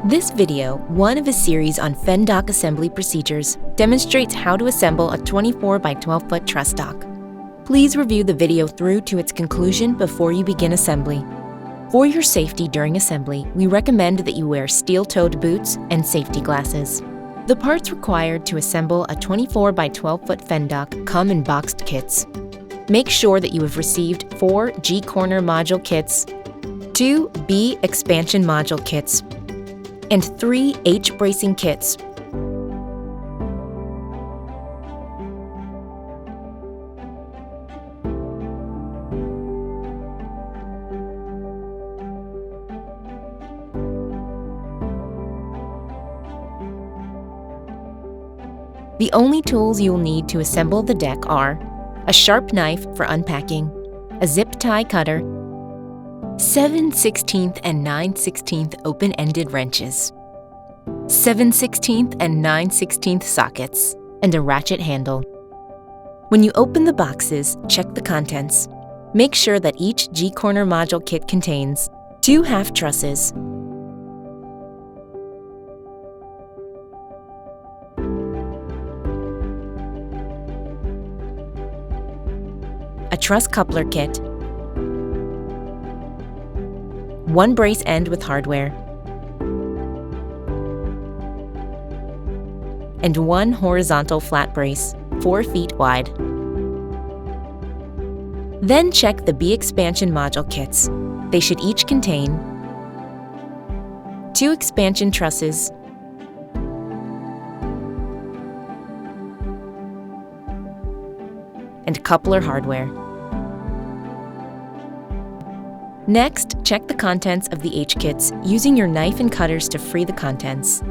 This video, one of a series on FEN-dock assembly procedures, demonstrates how to assemble a 24 by 12 foot truss dock. Please review the video through to its conclusion before you begin assembly. For your safety during assembly, we recommend that you wear steel-toed boots and safety glasses. The parts required to assemble a 24 by 12 foot FEN-dock come in boxed kits. Make sure that you have received 4 G-corner module kits, 2 B expansion module kits, and 3 H-bracing kits. The only tools you will need to assemble the deck are a sharp knife for unpacking, a zip tie cutter, 7/16 and 9/16 open-ended wrenches, 7/16 and 9/16 sockets, and a ratchet handle. When you open the boxes, check the contents. Make sure that each G-corner module kit contains 2 half trusses, a truss coupler kit, 1 brace end with hardware, and 1 horizontal flat brace, 4 feet wide. Then check the B expansion module kits. They should each contain 2 expansion trusses, and coupler hardware. Next, check the contents of the H-kits using your knife and cutters to free the contents.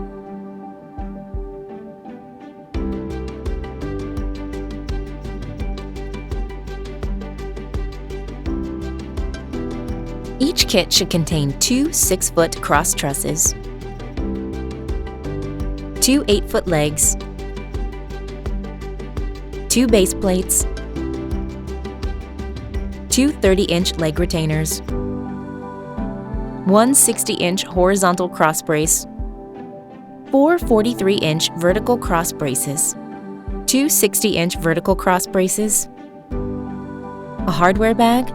Each kit should contain 2 6-foot cross trusses, 2 8-foot legs, 2 base plates, 2 30-inch leg retainers, 1 60-inch horizontal cross brace, 4 43-inch vertical cross braces, 2 60-inch vertical cross braces, a hardware bag,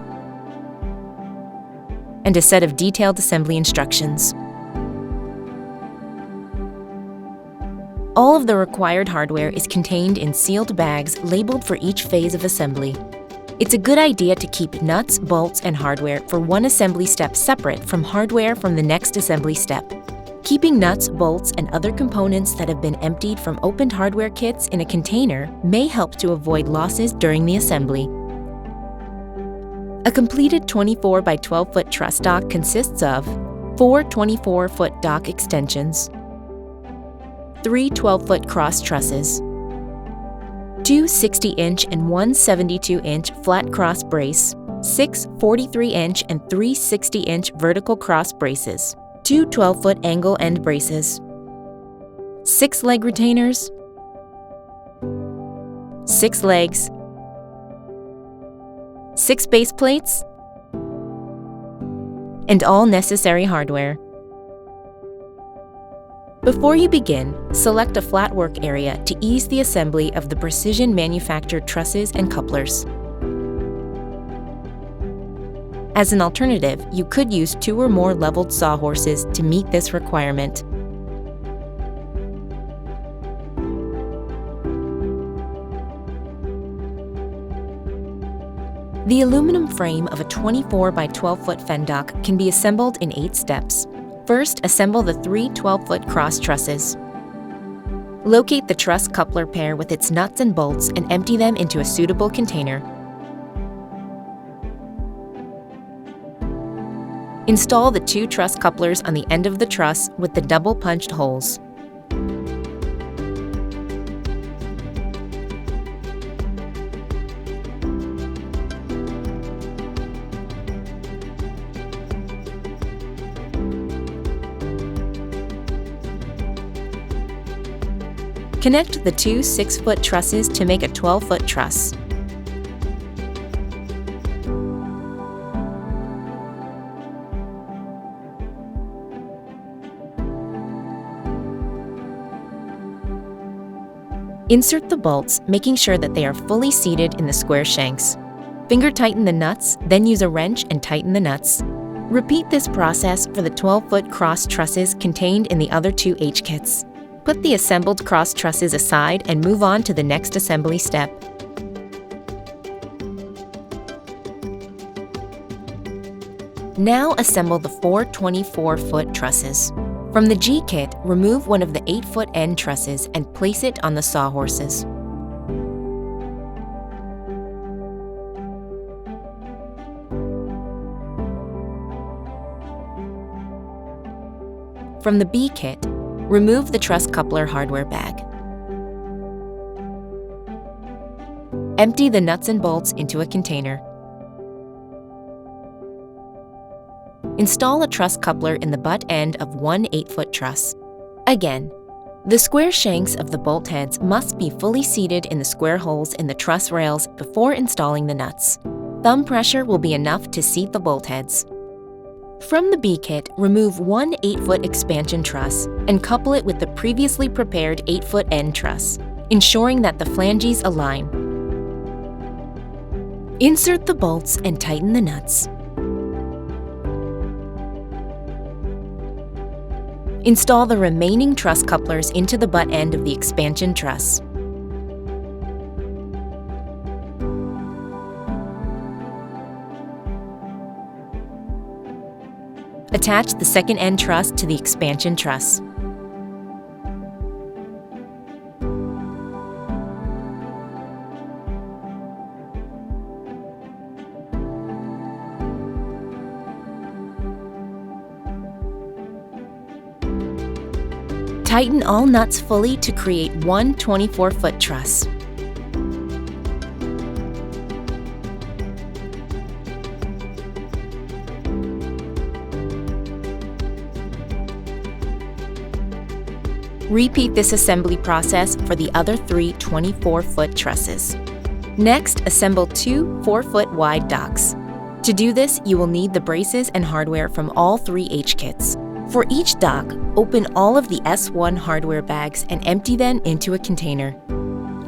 and a set of detailed assembly instructions. All of the required hardware is contained in sealed bags labeled for each phase of assembly. It's a good idea to keep nuts, bolts, and hardware for one assembly step separate from hardware from the next assembly step. Keeping nuts, bolts, and other components that have been emptied from opened hardware kits in a container may help to avoid losses during the assembly. A completed 24 by 12 foot truss dock consists of 4 24-foot dock extensions, 3 12-foot cross trusses, 2 60-inch and 1 72-inch flat cross brace, 6 43-inch and 3 60-inch vertical cross braces, 2 12-foot angle end braces, 6 leg retainers, 6 legs, 6 base plates, and all necessary hardware. Before you begin, select a flat work area to ease the assembly of the precision-manufactured trusses and couplers. As an alternative, you could use 2 or more leveled sawhorses to meet this requirement. The aluminum frame of a 24 by 12 foot FEN-dock can be assembled in 8 steps. First, assemble the 3 12-foot cross trusses. Locate the truss coupler pair with its nuts and bolts and empty them into a suitable container. Install the 2 truss couplers on the end of the truss with the double punched holes. Connect the 2 6-foot trusses to make a 12-foot truss. Insert the bolts, making sure that they are fully seated in the square shanks. Finger tighten the nuts, then use a wrench and tighten the nuts. Repeat this process for the 12-foot cross trusses contained in the other two H-kits. Put the assembled cross trusses aside and move on to the next assembly step. Now assemble the four 24-foot trusses. From the G-kit, remove one of the 8-foot end trusses and place it on the sawhorses. From the B-kit, remove the truss coupler hardware bag. Empty the nuts and bolts into a container. Install a truss coupler in the butt end of one 8-foot truss. Again, the square shanks of the bolt heads must be fully seated in the square holes in the truss rails before installing the nuts. Thumb pressure will be enough to seat the bolt heads. From the B-kit, remove one 8-foot expansion truss and couple it with the previously prepared 8-foot end truss, ensuring that the flanges align. Insert the bolts and tighten the nuts. Install the remaining truss couplers into the butt end of the expansion truss. Attach the second end truss to the expansion truss. Tighten all nuts fully to create one 24-foot truss. Repeat this assembly process for the other three 24-foot trusses. Next, assemble two 4-foot wide docks. To do this, you will need the braces and hardware from all three H-kits. For each dock, open all of the S1 hardware bags and empty them into a container.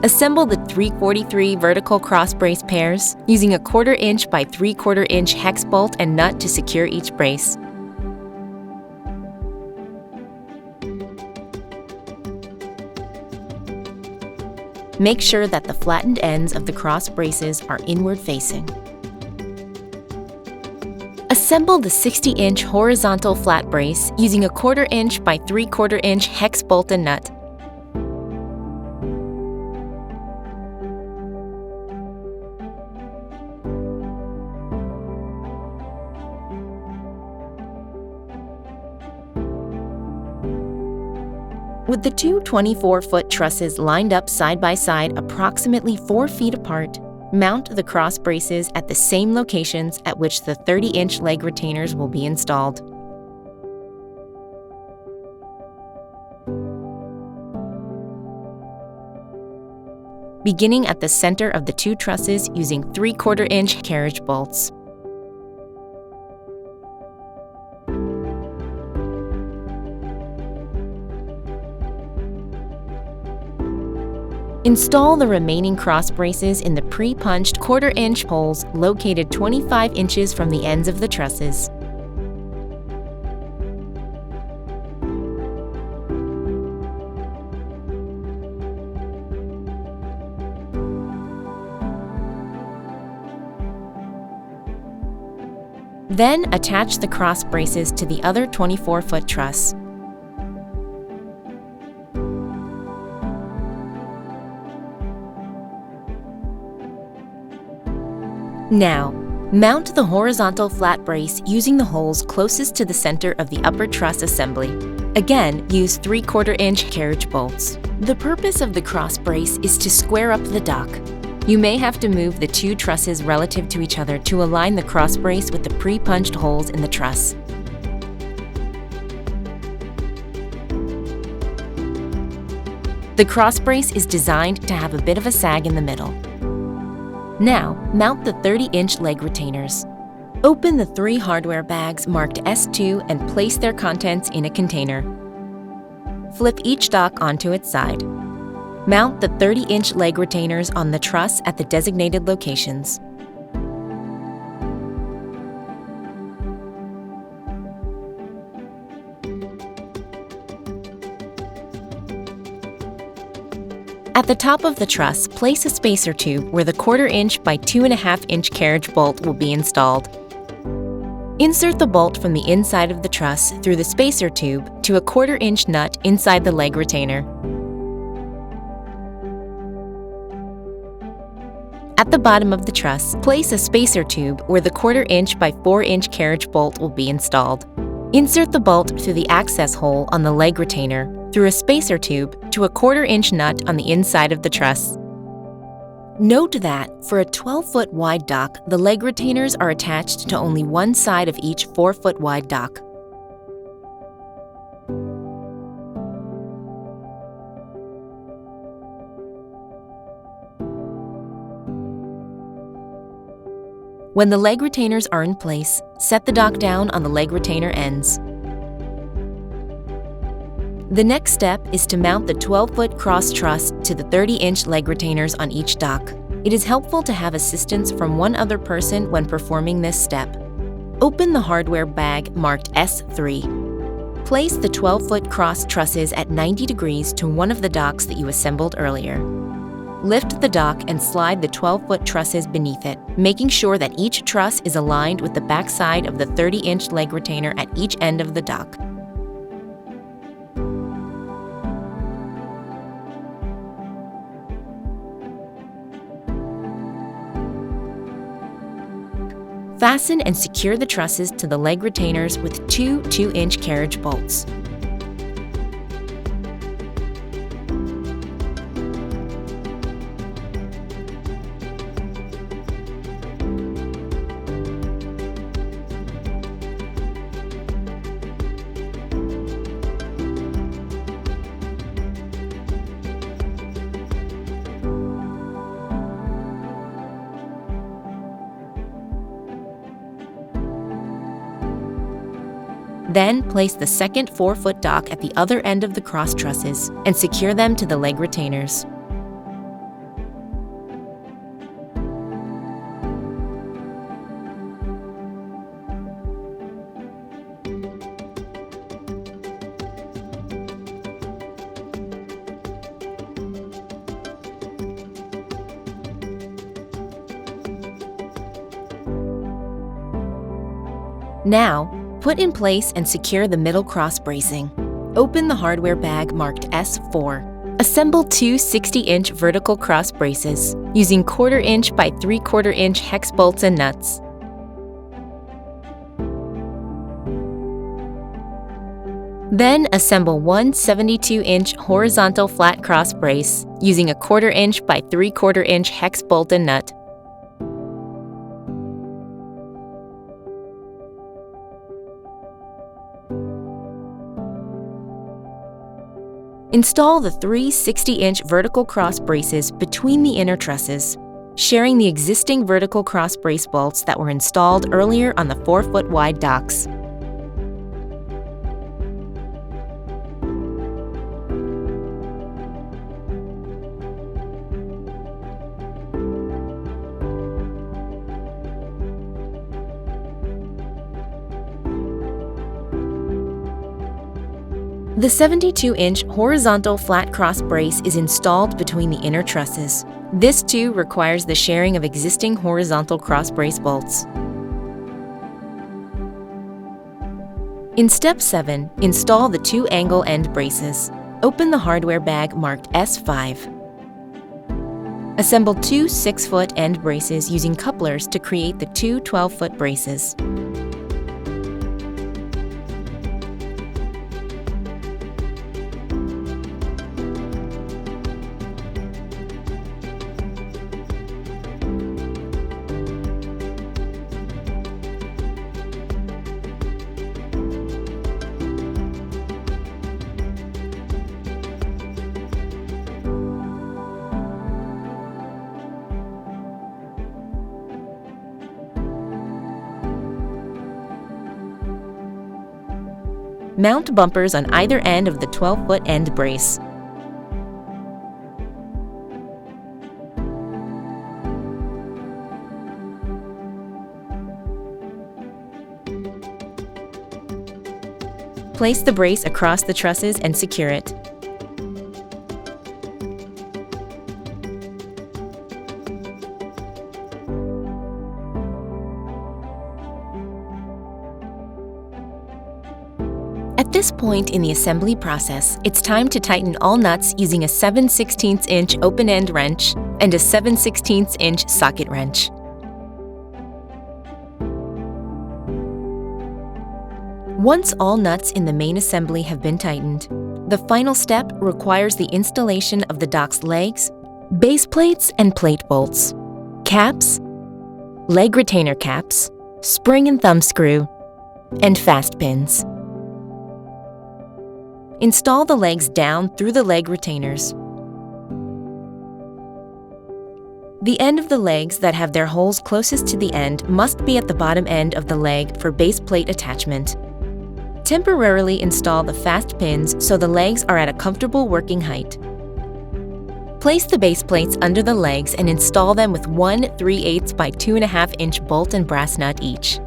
Assemble the 343 vertical cross brace pairs using a 1/4 inch by 3/4 inch hex bolt and nut to secure each brace. Make sure that the flattened ends of the cross braces are inward facing. Assemble the 60-inch horizontal flat brace using a 1/4 inch by 3/4 inch hex bolt and nut. With the two 24-foot trusses lined up side by side approximately 4 feet apart, mount the cross braces at the same locations at which the 30-inch leg retainers will be installed. Beginning at the center of the two trusses using 3/4 inch carriage bolts. Install the remaining cross braces in the pre-punched 1/4 inch holes located 25 inches from the ends of the trusses. Then attach the cross braces to the other 24-foot truss. Now, mount the horizontal flat brace using the holes closest to the center of the upper truss assembly. Again, use 3/4 inch carriage bolts. The purpose of the cross brace is to square up the dock. You may have to move the two trusses relative to each other to align the cross brace with the pre-punched holes in the truss. The cross brace is designed to have a bit of a sag in the middle. Now, mount the 30-inch leg retainers. Open the 3 hardware bags marked S2 and place their contents in a container. Flip each dock onto its side. Mount the 30-inch leg retainers on the truss at the designated locations. At the top of the truss, place a spacer tube where the 1/4 inch by 2.5 inch carriage bolt will be installed. Insert the bolt from the inside of the truss through the spacer tube to a 1/4 inch nut inside the leg retainer. At the bottom of the truss, place a spacer tube where the 1/4 inch by 4 inch carriage bolt will be installed. Insert the bolt through the access hole on the leg retainer through a spacer tube to a 1/4 inch nut on the inside of the truss. Note that, for a 12-foot wide dock, the leg retainers are attached to only one side of each 4-foot wide dock. When the leg retainers are in place, set the dock down on the leg retainer ends. The next step is to mount the 12-foot cross truss to the 30-inch leg retainers on each dock. It is helpful to have assistance from one other person when performing this step. Open the hardware bag marked S3. Place the 12-foot cross trusses at 90 degrees to one of the docks that you assembled earlier. Lift the dock and slide the 12-foot trusses beneath it, making sure that each truss is aligned with the back side of the 30-inch leg retainer at each end of the dock. Fasten and secure the trusses to the leg retainers with two 2-inch carriage bolts. Then place the second 4-foot dock at the other end of the cross trusses and secure them to the leg retainers. Now, put in place and secure the middle cross bracing. Open the hardware bag marked S4. Assemble two 60-inch vertical cross braces using 1/4 inch by 3/4 inch hex bolts and nuts. Then assemble one 72-inch horizontal flat cross brace using a 1/4 inch by 3/4 inch hex bolt and nut. Install the three 60-inch vertical cross braces between the inner trusses, sharing the existing vertical cross brace bolts that were installed earlier on the 4-foot wide docks. The 72-inch horizontal flat cross brace is installed between the inner trusses. This too requires the sharing of existing horizontal cross brace bolts. In Step 7, install the two angle end braces. Open the hardware bag marked S5. Assemble two 6-foot end braces using couplers to create the two 12-foot braces. Mount bumpers on either end of the 12-foot end brace. Place the brace across the trusses and secure it. At this point in the assembly process, it's time to tighten all nuts using a 7/16" open-end wrench and a 7/16" socket wrench. Once all nuts in the main assembly have been tightened, the final step requires the installation of the dock's legs, base plates and plate bolts, caps, leg retainer caps, spring and thumb screw, and fast pins. Install the legs down through the leg retainers. The end of the legs that have their holes closest to the end must be at the bottom end of the leg for base plate attachment. Temporarily install the fast pins so the legs are at a comfortable working height. Place the base plates under the legs and install them with one 3/8 by 2.5" bolt and brass nut each.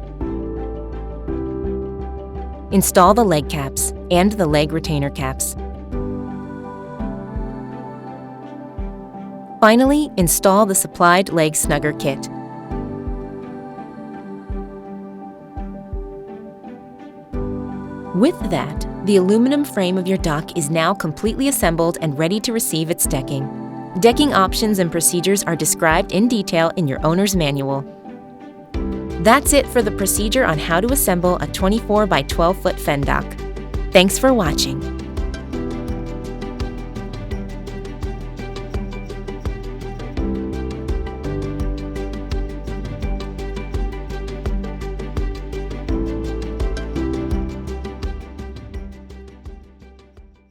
Install the leg caps and the leg retainer caps. Finally, install the supplied leg snugger kit. With that, the aluminum frame of your dock is now completely assembled and ready to receive its decking. Decking options and procedures are described in detail in your owner's manual. That's it for the procedure on how to assemble a 24 by 12 foot fen dock. Thanks for watching.